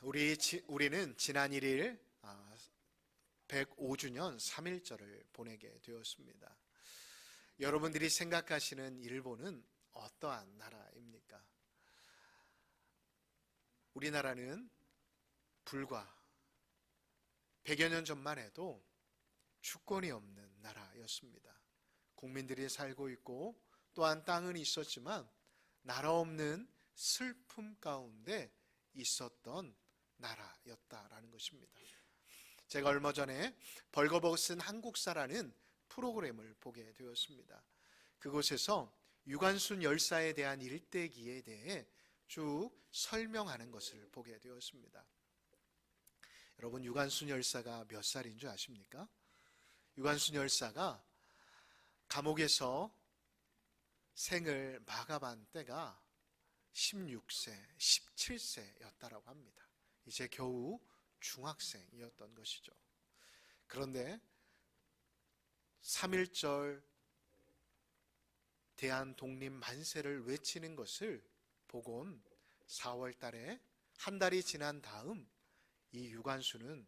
우리는 지난 1일 105주년 3.1절을 보내게 되었습니다. 여러분들이 생각하시는 일본은 어떠한 나라입니까? 우리나라는 불과 100여 년 전만 해도 주권이 없는 나라였습니다. 국민들이 살고 있고 또한 땅은 있었지만 나라 없는 슬픔 가운데 있었던 나라였다라는 것입니다. 제가 얼마 전에 벌거벗은 한국사라는 프로그램을 보게 되었습니다. 그곳에서 유관순 열사에 대한 일대기에 대해 쭉 설명하는 것을 보게 되었습니다. 여러분, 유관순 열사가 몇 살인 줄 아십니까? 유관순 열사가 감옥에서 생을 마감한 때가 16세, 17세였다라고 합니다. 이제 겨우 중학생이었던 것이죠. 그런데 3.1절 대한독립 만세를 외치는 것을 보곤 4월 달에 한 달이 지난 다음 이 유관순은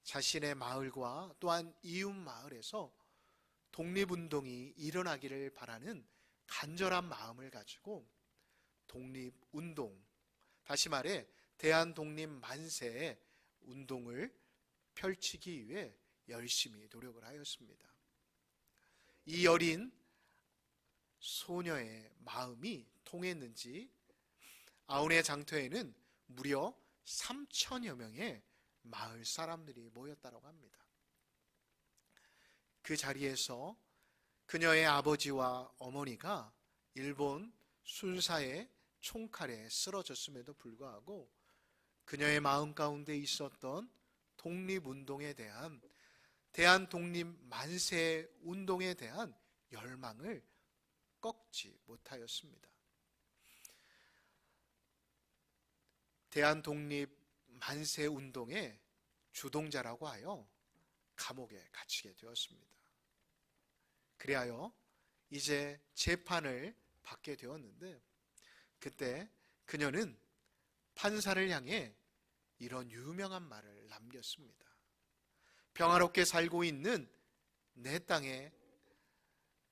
자신의 마을과 또한 이웃 마을에서 독립운동이 일어나기를 바라는 간절한 마음을 가지고 독립운동, 다시 말해 대한독립 만세의 운동을 펼치기 위해 열심히 노력을 하였습니다. 이 어린 소녀의 마음이 통했는지 아운의 장터에는 무려 3천여 명의 마을 사람들이 모였다고 합니다. 그 자리에서 그녀의 아버지와 어머니가 일본 순사의 총칼에 쓰러졌음에도 불구하고 그녀의 마음 가운데 있었던 독립운동에 대한 대한독립 만세 운동에 대한 열망을 꺾지 못하였습니다. 대한독립 만세 운동의 주동자라고 하여 감옥에 갇히게 되었습니다. 그리하여 이제 재판을 받게 되었는데 그때 그녀는 판사를 향해 이런 유명한 말을 남겼습니다. 평화롭게 살고 있는 내 땅에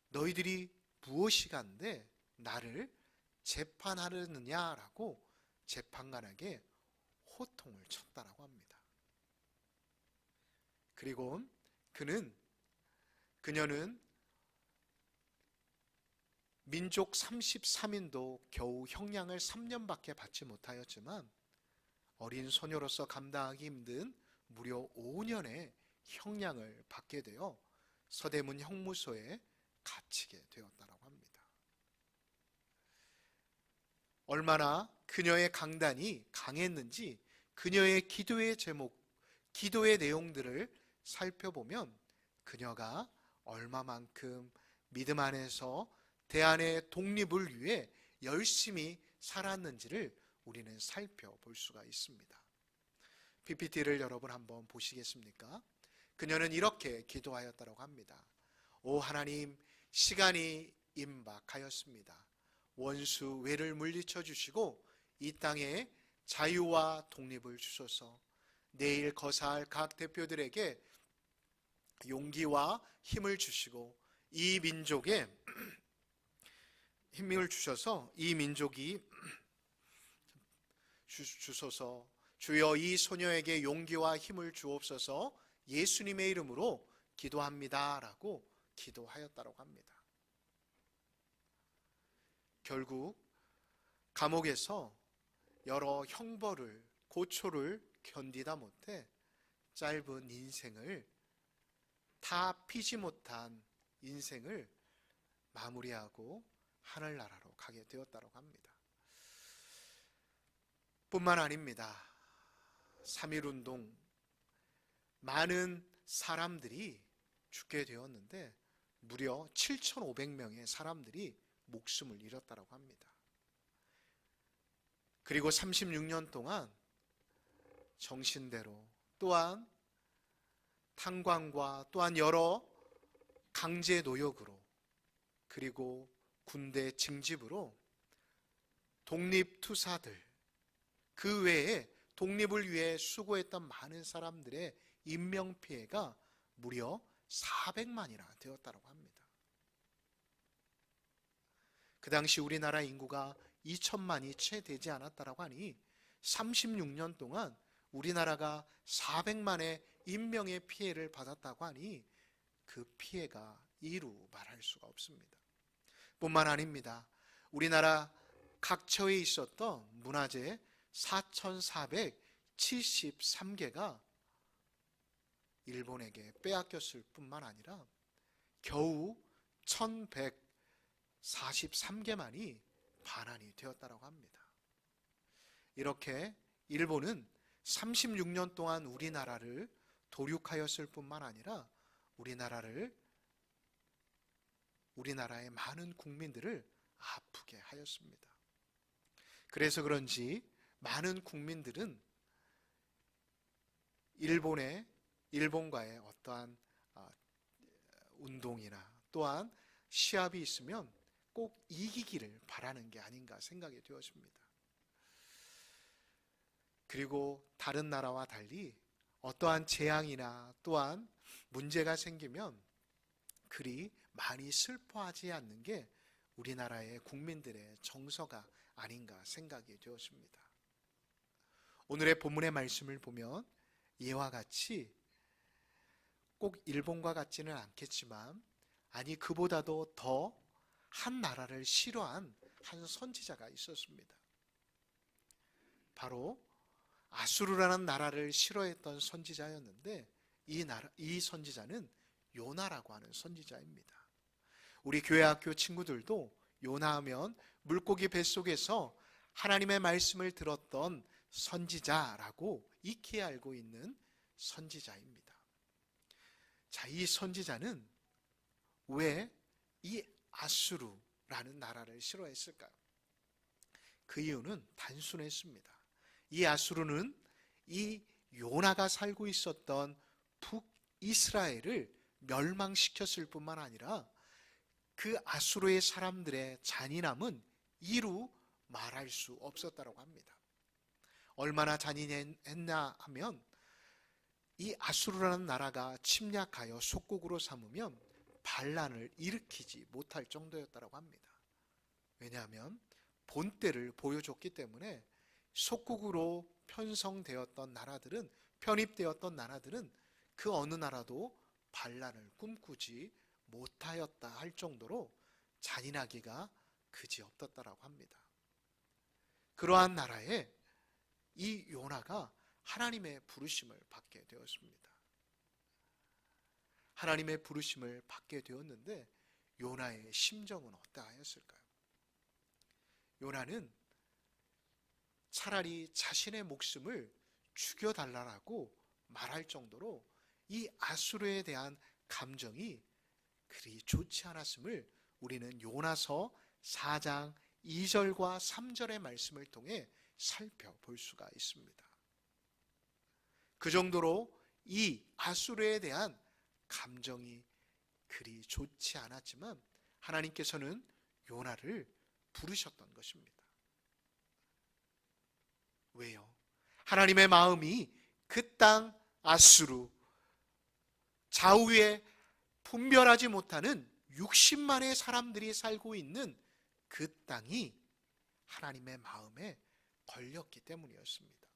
너희들이 무엇이간데 나를 재판하려느냐라고 재판관에게 호통을 쳤다라고 합니다. 그리고 그녀는 민족 33인도 겨우 형량을 3년밖에 받지 못하였지만 어린 소녀로서 감당하기 힘든 무려 5년의 형량을 받게 되어 서대문 형무소에 갇히게 되었다고 합니다. 얼마나 그녀의 강단이 강했는지 그녀의 기도의 제목, 기도의 내용들을 살펴보면 그녀가 얼마만큼 믿음 안에서 대한의 독립을 위해 열심히 살았는지를 우리는 살펴볼 수가 있습니다. PPT를 여러분 한번 보시겠습니까? 그녀는 이렇게 기도하였다고 합니다. 오 하나님, 시간이 임박하였습니다. 원수 외를 물리쳐 주시고 이 땅에 자유와 독립을 주소서. 내일 거사할 각 대표들에게 용기와 힘을 주시고 이 민족에 힘을 주셔서 이 민족이 주소서. 주여 이 소녀에게 용기와 힘을 주옵소서. 예수님의 이름으로 기도합니다 라고 기도하였다고 합니다. 결국 감옥에서 여러 형벌을, 고초를 견디다 못해 짧은 인생을, 다 피지 못한 인생을 마무리하고 하늘나라로 가게 되었다고 합니다. 뿐만 아닙니다. 3.1운동 많은 사람들이 죽게 되었는데 무려 7,500명의 사람들이 목숨을 잃었다고 합니다. 그리고 36년 동안 정신대로 또한 탄광과 또한 여러 강제 노역으로 그리고 군대 징집으로 독립투사들, 그 외에 독립을 위해 수고했던 많은 사람들의 인명피해가 무려 400만이나 되었다고 합니다. 그 당시 우리나라 인구가 2천만이 채 되지 않았다고 하니 36년 동안 우리나라가 400만의 인명의 피해를 받았다고 하니 그 피해가 이루 말할 수가 없습니다. 뿐만 아닙니다. 우리나라 각처에 있었던 문화재 4,473개가 일본에게 빼앗겼을 뿐만 아니라 겨우 1,143개만이 반환이 되었다고 합니다. 이렇게 일본은 36년 동안 우리나라를 도륙하였을 뿐만 아니라 우리나라의 많은 국민들을 아프게 하였습니다. 그래서 그런지 많은 국민들은 일본과의 어떠한 운동이나 또한 시합이 있으면 꼭 이기기를 바라는 게 아닌가 생각이 되었습니다. 그리고 다른 나라와 달리 어떠한 재앙이나 또한 문제가 생기면 그리 많이 슬퍼하지 않는 게 우리나라의 국민들의 정서가 아닌가 생각이 되었습니다. 오늘의 본문의 말씀을 보면 이와 같이 꼭 일본과 같지는 않겠지만 아니 그보다도 더 한 나라를 싫어한 한 선지자가 있었습니다. 바로 아수르라는 나라를 싫어했던 선지자였는데 이 선지자는 요나라고 하는 선지자입니다. 우리 교회 학교 친구들도 요나하면 물고기 뱃속에서 하나님의 말씀을 들었던 선지자라고 익히 알고 있는 선지자입니다. 자, 이 선지자는 왜 이 아수르라는 나라를 싫어했을까요? 그 이유는 단순했습니다. 이 아수르는 이 요나가 살고 있었던 북이스라엘을 멸망시켰을 뿐만 아니라 그 아수르의 사람들의 잔인함은 이루 말할 수 없었다고 합니다. 얼마나 잔인했나 하면 이 아수르라는 나라가 침략하여 속국으로 삼으면 반란을 일으키지 못할 정도였다고 합니다. 왜냐하면 본때를 보여줬기 때문에 속국으로 편입되었던 나라들은 그 어느 나라도 반란을 꿈꾸지 못하였다 할 정도로 잔인하기가 그지없었다고 합니다. 그러한 나라에 이 요나가 하나님의 부르심을 받게 되었습니다. 하나님의 부르심을 받게 되었는데 요나의 심정은 어떠하였을까요? 요나는 차라리 자신의 목숨을 죽여달라고 말할 정도로 이 아수르에 대한 감정이 그리 좋지 않았음을 우리는 요나서 4장 2절과 3절의 말씀을 통해 살펴볼 수가 있습니다. 그 정도로 이 아수르에 대한 감정이 그리 좋지 않았지만 하나님께서는 요나를 부르셨던 것입니다. 왜요? 하나님의 마음이 그 땅 아수르 좌우에 분별하지 못하는 60만의 사람들이 살고 있는 그 땅이 하나님의 마음에 걸렸기 때문이었습니다.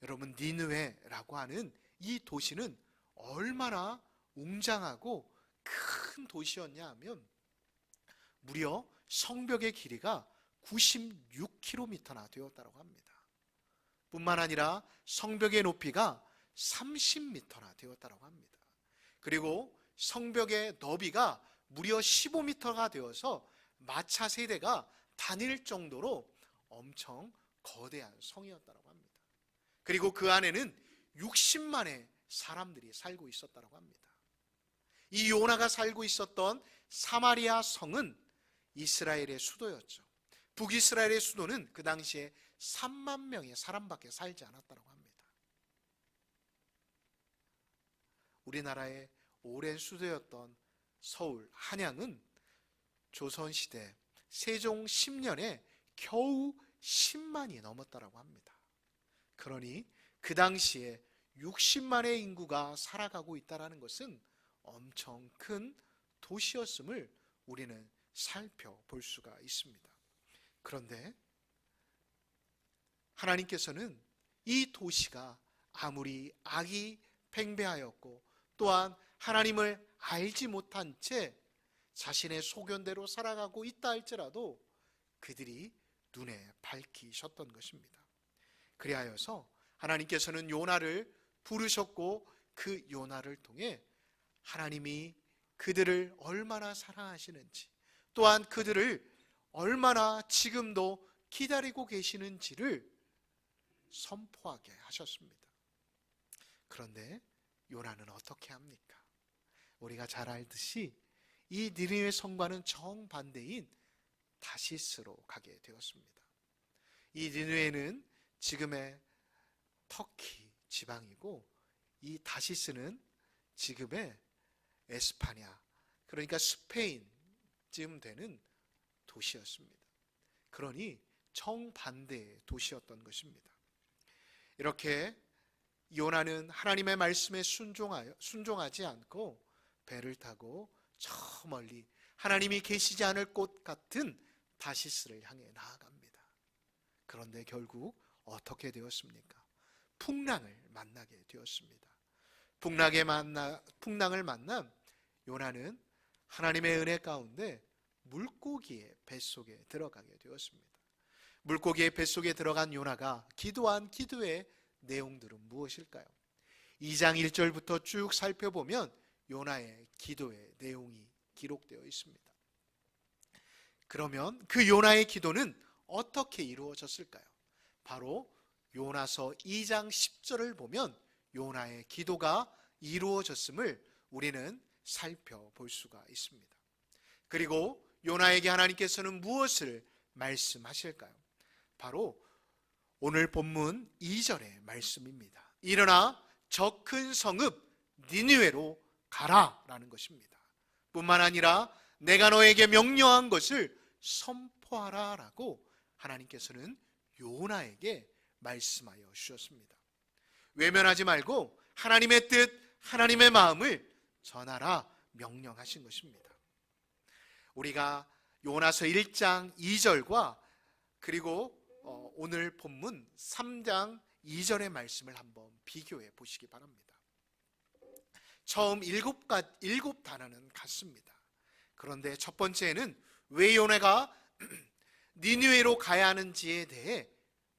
여러분, 니느웨라고 하는 이 도시는 얼마나 웅장하고 큰 도시였냐 하면 무려 성벽의 길이가 96km나 되었다고 합니다. 뿐만 아니라 성벽의 높이가 30m나 되었다고 합니다. 그리고 성벽의 너비가 무려 15m가 되어서 마차 세대가 다닐 정도로 엄청 거대한 성이었다고 합니다. 그리고 그 안에는 60만의 사람들이 살고 있었다고 합니다. 이 요나가 살고 있었던 사마리아 성은 이스라엘의 수도였죠. 북이스라엘의 수도는 그 당시에 3만 명의 사람밖에 살지 않았다고 합니다. 우리나라의 오랜 수도였던 서울, 한양은 조선시대 세종 10년에 겨우 10만이 넘었다고 합니다. 그러니 그 당시에 60만의 인구가 살아가고 있다는 것은 엄청 큰 도시였음을 우리는 살펴볼 수가 있습니다. 그런데 하나님께서는 이 도시가 아무리 악이 팽배하였고 또한 하나님을 알지 못한 채 자신의 소견대로 살아가고 있다 할지라도 그들이 눈에 밝히셨던 것입니다. 그리하여서 하나님께서는 요나를 부르셨고 그 요나를 통해 하나님이 그들을 얼마나 사랑하시는지 또한 그들을 얼마나 지금도 기다리고 계시는지를 선포하게 하셨습니다. 그런데 요나는 어떻게 합니까? 우리가 잘 알듯이 이 니느웨 성과는 정반대인 다시스로 가게 되었습니다. 이 니느웨는 지금의 터키 지방이고 이 다시스는 지금의 에스파냐, 그러니까 스페인쯤 되는 도시였습니다. 그러니 정반대의 도시였던 것입니다. 이렇게 요나는 하나님의 말씀에 순종하지 않고 배를 타고 저 멀리 하나님이 계시지 않을 곳 같은 다시스를 향해 나아갑니다. 그런데 결국 어떻게 되었습니까? 풍랑을 만나게 되었습니다. 풍랑을 만난 요나는 하나님의 은혜 가운데 물고기의 뱃속에 들어가게 되었습니다. 물고기의 뱃속에 들어간 요나가 기도한 기도의 내용들은 무엇일까요? 2장 1절부터 쭉 살펴보면 요나의 기도의 내용이 기록되어 있습니다. 그러면 그 요나의 기도는 어떻게 이루어졌을까요? 바로 요나서 2장 10절을 보면 요나의 기도가 이루어졌음을 우리는 살펴볼 수가 있습니다. 그리고 요나에게 하나님께서는 무엇을 말씀하실까요? 바로 오늘 본문 2절의 말씀입니다. 일어나 저 큰 성읍 니느웨로 가라 라는 것입니다. 뿐만 아니라 내가 너에게 명령한 것을 선포하라 라고 하나님께서는 요나에게 말씀하여 주셨습니다. 외면하지 말고 하나님의 뜻, 하나님의 마음을 전하라 명령하신 것입니다. 우리가 요나서 1장 2절과 그리고 오늘 본문 3장 2절의 말씀을 한번 비교해 보시기 바랍니다. 처음 일곱 단어는 같습니다. 그런데 첫 번째는 왜 요나가 니느웨로 가야 하는지에 대해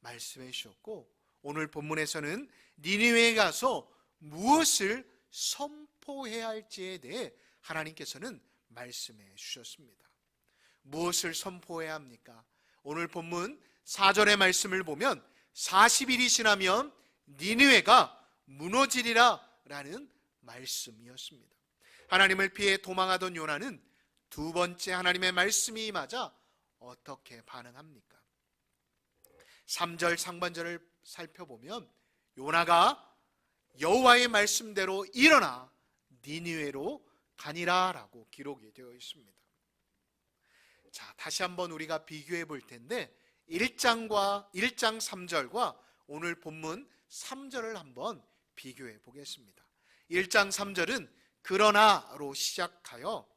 말씀해 주셨고, 오늘 본문에서는 니느웨에 가서 무엇을 선포해야 할지에 대해 하나님께서는 말씀해 주셨습니다. 무엇을 선포해야 합니까? 오늘 본문 4절의 말씀을 보면 40일이 지나면 니느웨가 무너지리라 라는 말씀이었습니다. 하나님을 피해 도망하던 요나는 두 번째 하나님의 말씀이 임하자 어떻게 반응합니까? 3절 상반절을 살펴보면 요나가 여호와의 말씀대로 일어나 니느웨로 가니라 라고 기록이 되어 있습니다. 자, 다시 한번 우리가 비교해 볼 텐데 1장 3절과 오늘 본문 3절을 한번 비교해 보겠습니다. 1장 3절은 그러나로 시작하여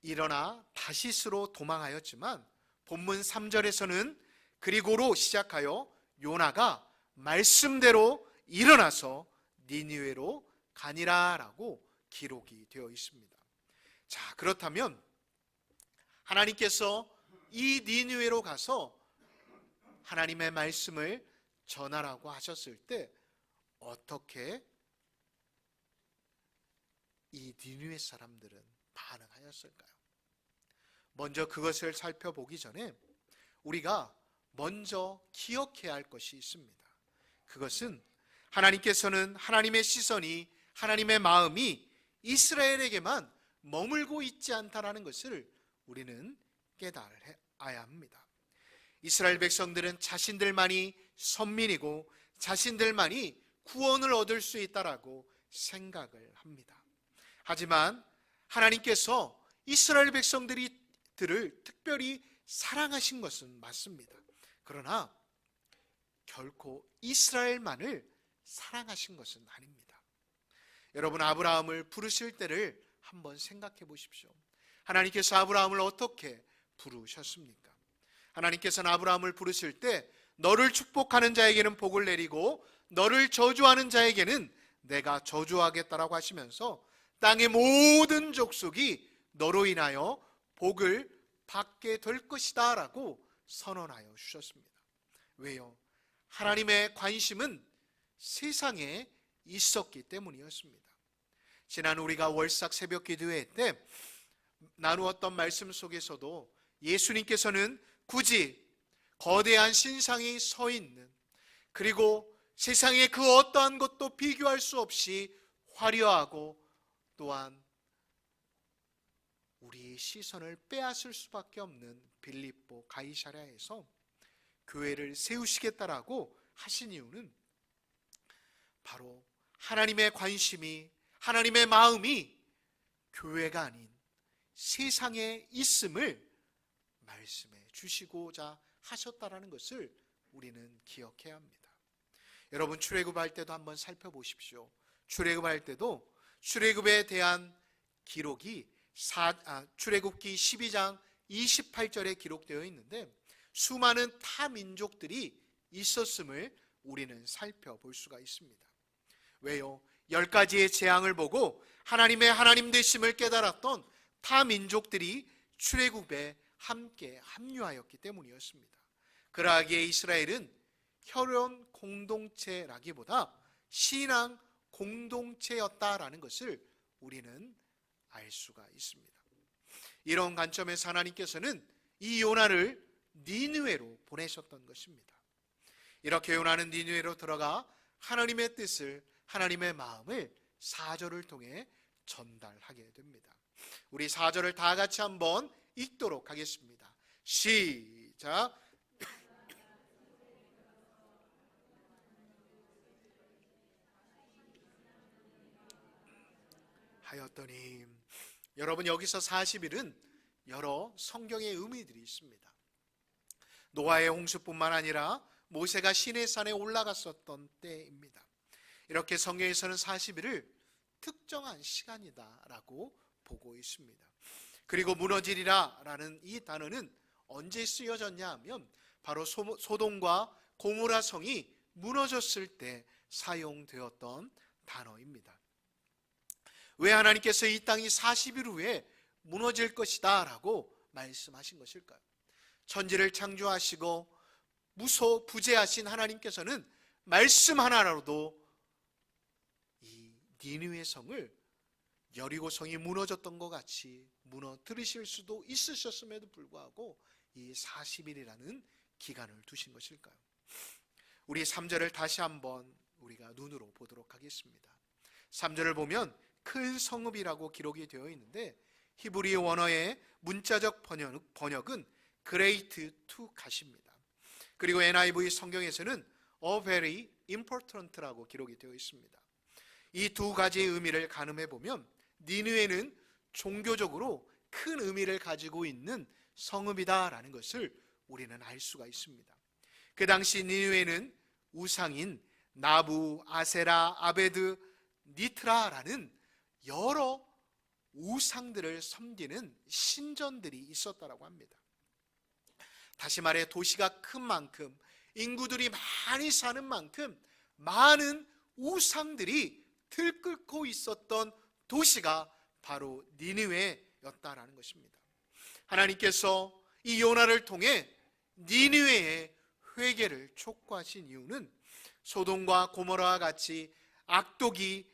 일어나 다시스로 도망하였지만 본문 3절에서는 그리고로 시작하여 요나가 말씀대로 일어나서 니느웨로 가니라 라고 기록이 되어 있습니다. 자, 그렇다면 하나님께서 이 니느웨로 가서 하나님의 말씀을 전하라고 하셨을 때 어떻게 이 니느웨 사람들은 반응하였을까요? 먼저 그것을 살펴보기 전에 우리가 먼저 기억해야 할 것이 있습니다. 그것은 하나님께서는 하나님의 시선이, 하나님의 마음이 이스라엘에게만 머물고 있지 않다라는 것을 우리는 깨달아야 합니다. 이스라엘 백성들은 자신들만이 선민이고 자신들만이 구원을 얻을 수 있다라고 생각을 합니다. 하지만 하나님께서 이스라엘 백성들을 특별히 사랑하신 것은 맞습니다. 그러나 결코 이스라엘만을 사랑하신 것은 아닙니다. 여러분, 아브라함을 부르실 때를 한번 생각해 보십시오. 하나님께서 아브라함을 어떻게 부르셨습니까? 하나님께서는 아브라함을 부르실 때 너를 축복하는 자에게는 복을 내리고 너를 저주하는 자에게는 내가 저주하겠다라고 하시면서 땅의 모든 족속이 너로 인하여 복을 받게 될 것이다 라고 선언하여 주셨습니다. 왜요? 하나님의 관심은 세상에 있었기 때문이었습니다. 지난 우리가 월삭 새벽 기도회 때 나누었던 말씀 속에서도 예수님께서는 굳이 거대한 신상이 서 있는, 그리고 세상의 그 어떠한 것도 비교할 수 없이 화려하고 또한 우리의 시선을 빼앗을 수밖에 없는 빌립보 가이사랴에서 교회를 세우시겠다라고 하신 이유는 바로 하나님의 관심이, 하나님의 마음이 교회가 아닌 세상에 있음을 말씀해 주시고자 하셨다라는 것을 우리는 기억해야 합니다. 여러분, 출애굽할 때도 한번 살펴보십시오. 출애굽할 때도 출애굽에 대한 기록이 출애굽기 12장 28절에 기록되어 있는데 수많은 타 민족들이 있었음을 우리는 살펴볼 수가 있습니다. 왜요? 10가지의 재앙을 보고 하나님의 하나님 되심을 깨달았던 타 민족들이 출애굽에 함께 합류하였기 때문이었습니다. 그러하기에 이스라엘은 혈연 공동체라기보다 신앙 공동체였다라는 것을 우리는 알 수가 있습니다. 이런 관점에서 하나님께서는 이 요나를 니느웨로 보내셨던 것입니다. 이렇게 요나는 니느웨로 들어가 하나님의 뜻을, 하나님의 마음을 4절을 통해 전달하게 됩니다. 우리 4절을 다 같이 한번 읽도록 하겠습니다. 시작. 하였더니, 여러분, 여기서 40일은 여러 성경의 의미들이 있습니다. 노아의 홍수뿐만 아니라 모세가 시내산에 올라갔었던 때입니다. 이렇게 성경에서는 40일을 특정한 시간이다라고 보고 있습니다. 그리고 무너지리라 라는 이 단어는 언제 쓰여졌냐 하면 바로 소돔과 고모라 성이 무너졌을 때 사용되었던 단어입니다. 왜 하나님께서 이 땅이 40일 후에 무너질 것이다 라고 말씀하신 것일까요? 천지를 창조하시고 무소부재하신 하나님께서는 말씀 하나로도 이 니느웨 성을 여리고 성이 무너졌던 것 같이 무너뜨리실 수도 있으셨음에도 불구하고 이 40일이라는 기간을 두신 것일까요? 우리 3절을 다시 한번 우리가 눈으로 보도록 하겠습니다. 3절을 보면 큰 성읍이라고 기록이 되어 있는데 히브리 원어의 문자적 번역은 great to 갓입니다. 그리고 NIV 성경에서는 a very important라고 기록이 되어 있습니다. 이 두 가지의 의미를 가늠해 보면 니느웨는 종교적으로 큰 의미를 가지고 있는 성읍이다라는 것을 우리는 알 수가 있습니다. 그 당시 니느웨는 우상인 나부, 아세라, 아베드, 니트라라는 여러 우상들을 섬기는 신전들이 있었다라고 합니다. 다시 말해 도시가 큰 만큼, 인구들이 많이 사는 만큼 많은 우상들이 들끓고 있었던 도시가 바로 니느웨였다라는 것입니다. 하나님께서 이 요나를 통해 니느웨의 회개를 촉구하신 이유는 소돔과 고모라와 같이 악독이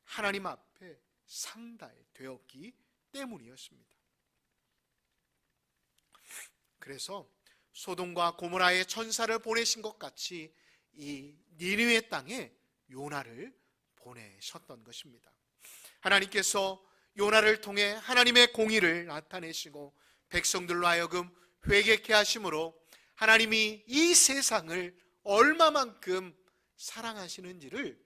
하나님 앞에 상달되었기 때문이었습니다. 그래서 소돔과 고모라의 천사를 보내신 것 같이 이 니느웨 땅에 요나를 보내셨던 것입니다. 하나님께서 요나를 통해 하나님의 공의를 나타내시고 백성들로 하여금 회개케 하심으로 하나님이 이 세상을 얼마만큼 사랑하시는지를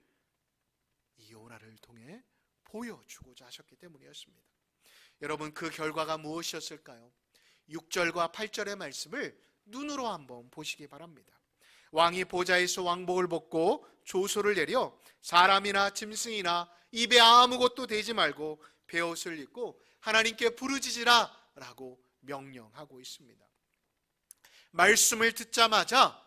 이 요나를 통해 보여주고자 하셨기 때문이었습니다. 여러분, 그 결과가 무엇이었을까요? 6절과 8절의 말씀을 눈으로 한번 보시기 바랍니다. 왕이 보좌에서 왕복을 벗고 조소를 내려 사람이나 짐승이나 입에 아무것도 대지 말고 베옷을 입고 하나님께 부르짖으라 라고 명령하고 있습니다. 말씀을 듣자마자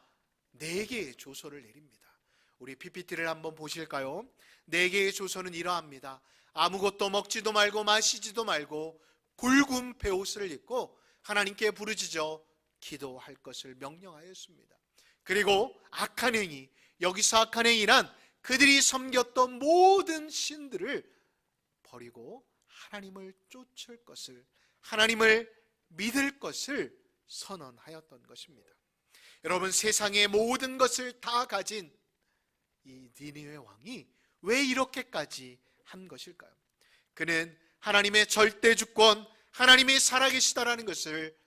4개의 조서를 내립니다. 우리 PPT를 한번 보실까요? 4개의 조서는 이러합니다. 아무것도 먹지도 말고 마시지도 말고 굵은 베옷을 입고 하나님께 부르짖어 기도할 것을 명령하였습니다. 그리고 악한 행위, 여기서 악한 행위란 그들이 섬겼던 모든 신들을 버리고 하나님을 쫓을 것을, 하나님을 믿을 것을 선언하였던 것입니다. 여러분, 세상의 모든 것을 다 가진 이 니느웨 왕이 왜 이렇게까지 한 것일까요? 그는 하나님의 절대 주권, 하나님이 살아계시다라는 것을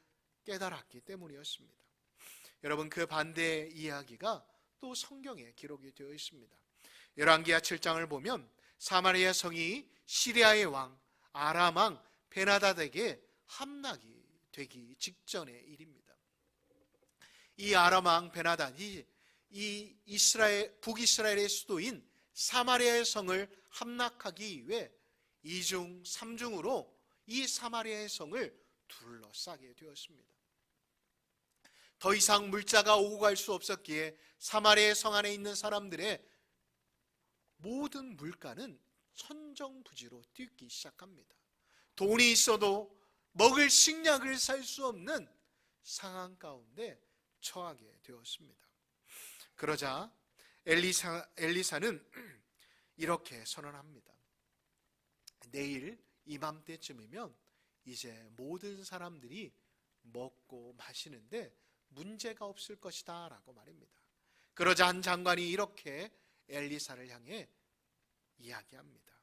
깨달았기 때문이었습니다. 여러분, 그 반대의 이야기가 또 성경에 기록이 되어 있습니다. 열왕기하 7장을 보면 사마리아 성이 시리아의 왕 아람 왕 베나다드에게 함락이 되기 직전의 일입니다. 이 아람 왕 베나다드이 이 북이스라엘의 수도인 사마리아의 성을 함락하기 위해 2중 3중으로 이 사마리아의 성을 둘러싸게 되었습니다. 더 이상 물자가 오고 갈 수 없었기에 사마리아의 성 안에 있는 사람들의 모든 물가는 천정부지로 뛰기 시작합니다. 돈이 있어도 먹을 식량을 살 수 없는 상황 가운데 처하게 되었습니다. 그러자 엘리사는 이렇게 선언합니다. 내일 이맘때쯤이면 이제 모든 사람들이 먹고 마시는데 문제가 없을 것이다 라고 말입니다. 그러자 한 장관이 이렇게 엘리사를 향해 이야기합니다.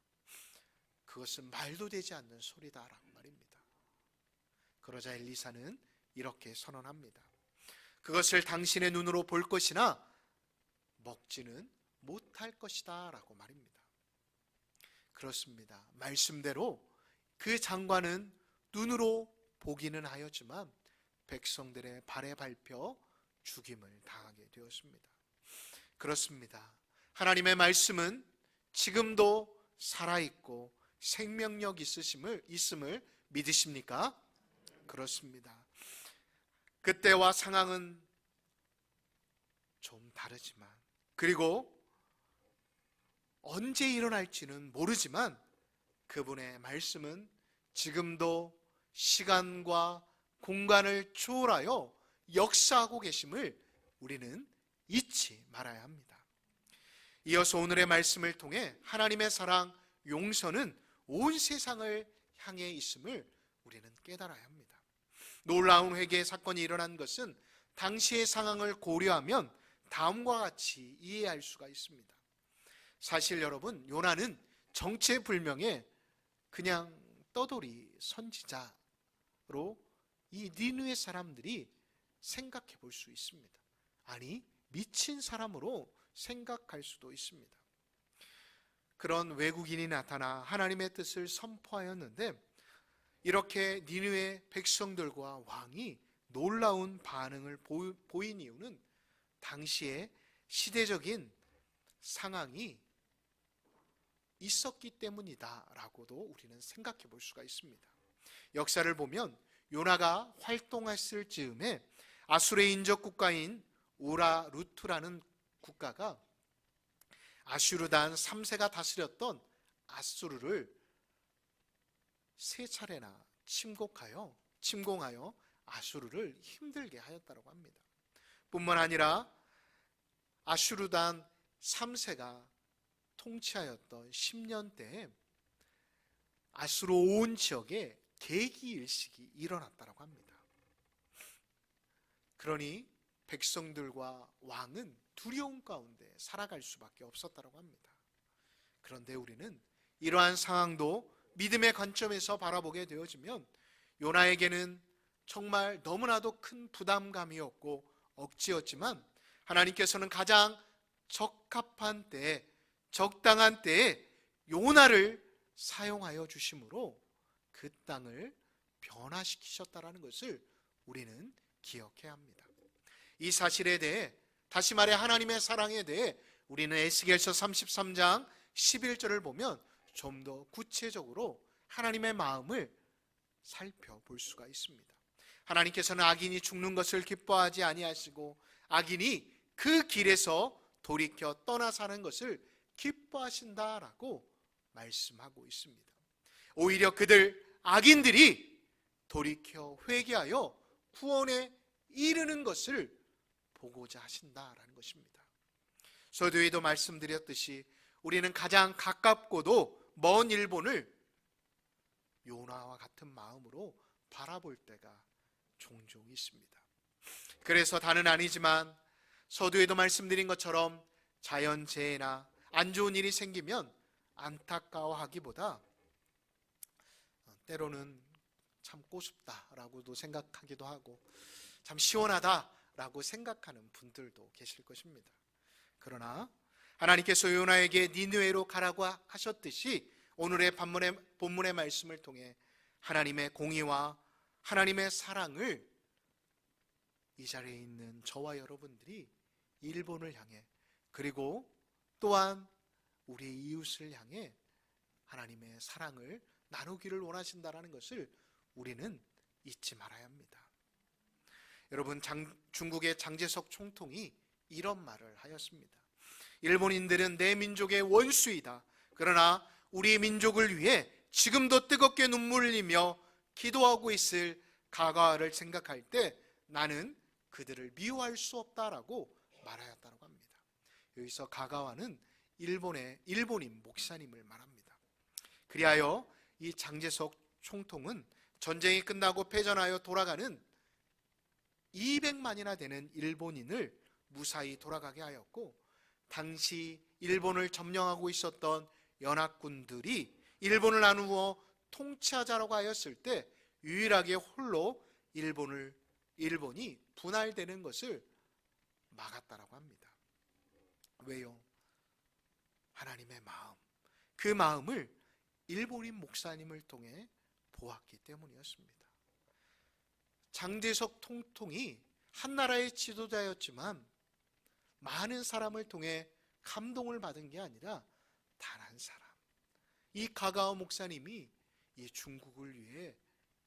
그것은 말도 되지 않는 소리다 라고 말입니다. 그러자 엘리사는 이렇게 선언합니다. 그것을 당신의 눈으로 볼 것이나 먹지는 못할 것이다 라고 말입니다. 그렇습니다. 말씀대로 그 장관은 눈으로 보기는 하였지만 백성들의 발에 밟혀 죽임을 당하게 되었습니다. 그렇습니다. 하나님의 말씀은 지금도 살아있고 생명력 있음을 믿으십니까? 그렇습니다. 그때와 상황은 좀 다르지만, 그리고 언제 일어날지는 모르지만 그분의 말씀은 지금도 시간과 공간을 초월하여 역사하고 계심을 우리는 잊지 말아야 합니다. 이어서 오늘의 말씀을 통해 하나님의 사랑, 용서는 온 세상을 향해 있음을 우리는 깨달아야 합니다. 놀라운 회개의 사건이 일어난 것은 당시의 상황을 고려하면 다음과 같이 이해할 수가 있습니다. 사실 여러분, 요나는 정체불명의 그냥 떠돌이 선지자로 이 니느웨 사람들이 생각해 볼 수 있습니다. 아니, 미친 사람으로 생각할 수도 있습니다. 그런 외국인이 나타나 하나님의 뜻을 선포하였는데, 이렇게 니느웨 백성들과 왕이 놀라운 반응을 보인 이유는 당시의 시대적인 상황이 있었기 때문이다 라고도 우리는 생각해 볼 수가 있습니다. 역사를 보면 요나가 활동했을 즈음에 아수르의 인접 국가인 우라루트라는 국가가 아슈르단 3세가 다스렸던 아수르를 3차례나 침공하여 아수르를 힘들게 하였다고 합니다. 뿐만 아니라 아슈르단 3세가 통치하였던 10년 때에 아수르 온 지역에 계기일식이 일어났다고 합니다. 그러니 백성들과 왕은 두려움 가운데 살아갈 수밖에 없었다고 합니다. 그런데 우리는 이러한 상황도 믿음의 관점에서 바라보게 되어지면 요나에게는 정말 너무나도 큰 부담감이었고 억지였지만 하나님께서는 가장 적합한 때에, 적당한 때에 요나를 사용하여 주심으로 그 땅을 변화시키셨다라는 것을 우리는 기억해야 합니다. 이 사실에 대해 다시 말해 하나님의 사랑에 대해 우리는 에스겔서 33장 11절을 보면 좀 더 구체적으로 하나님의 마음을 살펴볼 수가 있습니다. 하나님께서는 악인이 죽는 것을 기뻐하지 아니하시고 악인이 그 길에서 돌이켜 떠나 사는 것을 기뻐하신다라고 말씀하고 있습니다. 오히려 악인들이 돌이켜 회개하여 구원에 이르는 것을 보고자 하신다라는 것입니다. 서두에도 말씀드렸듯이 우리는 가장 가깝고도 먼 일본을 요나와 같은 마음으로 바라볼 때가 종종 있습니다. 그래서 다는 아니지만 서두에도 말씀드린 것처럼 자연재해나 안 좋은 일이 생기면 안타까워하기보다 때로는 참 꼬숩다라고도 생각하기도 하고 참 시원하다라고 생각하는 분들도 계실 것입니다. 그러나 하나님께서 요나에게 니느웨로 가라고 하셨듯이 오늘의 본문의 말씀을 통해 하나님의 공의와 하나님의 사랑을 이 자리에 있는 저와 여러분들이 일본을 향해 그리고 또한 우리 이웃을 향해 하나님의 사랑을 나누기를 원하신다는 것을 우리는 잊지 말아야 합니다. 여러분, 중국의 장제석 총통이 이런 말을 하였습니다. 일본인들은 내 민족의 원수이다. 그러나 우리 민족을 위해 지금도 뜨겁게 눈물을 흘리며 기도하고 있을 가가와를 생각할 때 나는 그들을 미워할 수 없다라고 말하였다고 합니다. 여기서 가가와는 일본인 목사님을 말합니다. 그리하여 이 장제석 총통은 전쟁이 끝나고 패전하여 돌아가는 200만이나 되는 일본인을 무사히 돌아가게 하였고, 당시 일본을 점령하고 있었던 연합군들이 일본을 나누어 통치하자라고 하였을 때 유일하게 홀로 일본이 분할되는 것을 막았다라고 합니다. 왜요? 하나님의 마음, 그 마음을 일본인 목사님을 통해 보았기 때문이었습니다. 장제석 총통이 한 나라의 지도자였지만 많은 사람을 통해 감동을 받은 게 아니라 단 한 사람, 이 가가와 목사님이 이 중국을 위해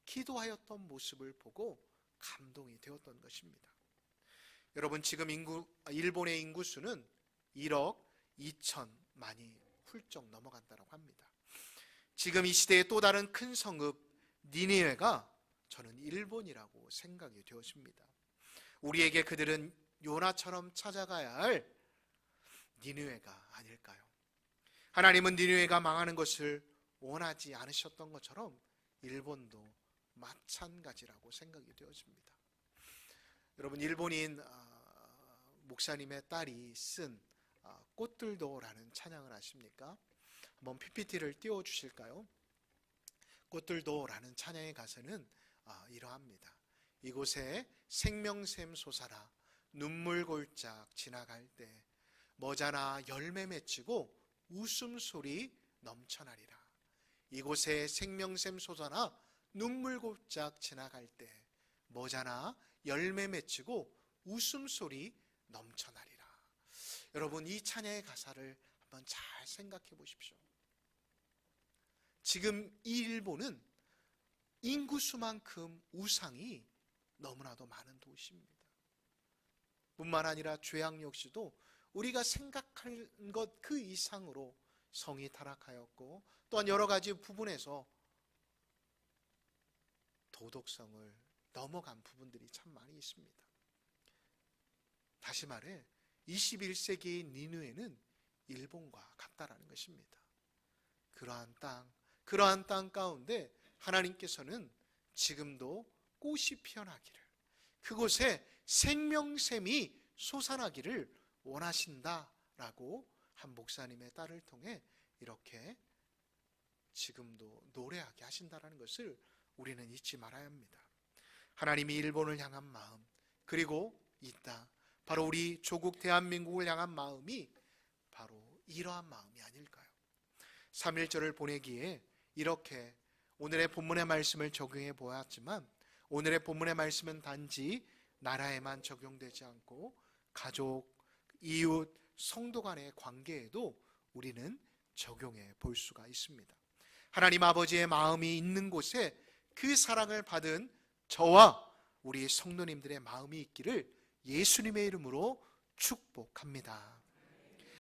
기도하였던 모습을 보고 감동이 되었던 것입니다. 여러분, 지금 일본의 인구수는 1억 2천만이 훌쩍 넘어간다고 합니다. 지금 이 시대의 또 다른 큰 성읍 니느웨가 저는 일본이라고 생각이 되었습니다. 우리에게 그들은 요나처럼 찾아가야 할 니느웨가 아닐까요? 하나님은 니느웨가 망하는 것을 원하지 않으셨던 것처럼 일본도 마찬가지라고 생각이 되었습니다. 여러분, 일본인 목사님의 딸이 쓴 꽃들도라는 찬양을 아십니까? 한번 PPT를 띄워주실까요? 꽃들도라는 찬양의 가사는 이러합니다. 이곳에 생명샘 솟아라 눈물 골짝 지나갈 때 머자나 열매 맺히고 웃음소리 넘쳐나리라. 이곳에 생명샘 솟아나 눈물 골짝 지나갈 때 머자나 열매 맺히고 웃음소리 넘쳐나리라. 여러분, 이 찬양의 가사를 한번 잘 생각해 보십시오. 지금 이 일본은 인구수만큼 우상이 너무나도 많은 도시입니다. 뿐만 아니라 죄악 역시도 우리가 생각한 것 그 이상으로 성이 타락하였고, 또한 여러 가지 부분에서 도덕성을 넘어간 부분들이 참 많이 있습니다. 다시 말해 21세기의 니느웨는 일본과 같다라는 것입니다. 그러한 땅 가운데 하나님께서는 지금도 꽃이 피어나기를, 그곳에 생명샘이 솟아나기를 원하신다라고 한 목사님의 딸을 통해 이렇게 지금도 노래하게 하신다라는 것을 우리는 잊지 말아야 합니다. 하나님이 일본을 향한 마음, 그리고 이 땅, 바로 우리 조국 대한민국을 향한 마음이 바로 이러한 마음이 아닐까요? 3.1절을 보내기에 이렇게 오늘의 본문의 말씀을 적용해 보았지만, 오늘의 본문의 말씀은 단지 나라에만 적용되지 않고 가족, 이웃 성도 간의 관계에도 우리는 적용해 볼 수가 있습니다. 하나님 아버지의 마음이 있는 곳에 그 사랑을 받은 저와 우리 성도님들의 마음이 있기를 예수님의 이름으로 축복합니다.